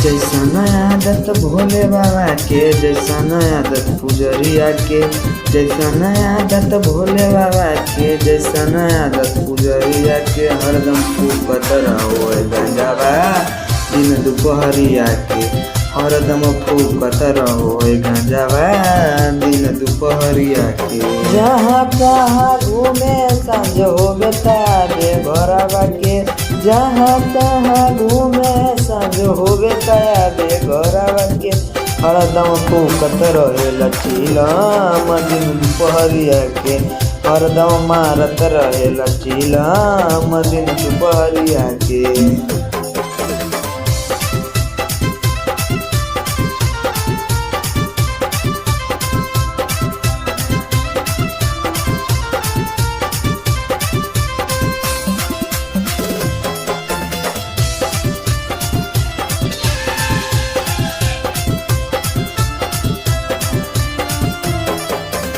जैसन आदत भोले बाबा के, जैसन आदत पुजरिया के, जैसन आदत भोले बाबा के, जैसन आदत पुजरिया के, हरदम फूकत रहो गंजावा दिन दुपहरिया के, हरदम फूकत रहो गंजावा दिन दुपहरिया के। जहाँ तहाँ घूमे सांझ हो बेताबे घरवा के, जहाँ तहाँ घूमे सांझ हो बेताबे घरवा के, हरदम फूकत रहे लचीलम दिन दुपहरिया के, हरदम मारत रहे लचीलम दिन दुपहरिया के।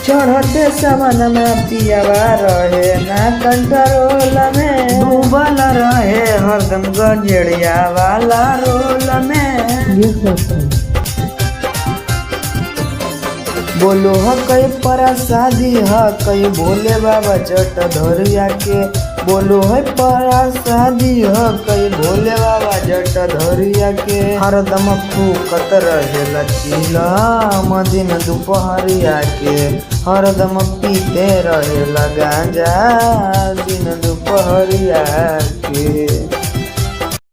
चढ़ते सावन में पियावा रहे ना कंट्रोल में, डूबल रहे हरदम गंजेड़िया वाला रोल में। बोलो ह कई प्रसादी ह कई भोले बाबा जट धरिया के, बोलो है प्रसादी ह कई भोले बाबा जट धरिया के, हरदम फूकत रहे लचीलम दिन दुपहरिया के, हरदम पीते रहे गांजा दिन दुपहरिया के।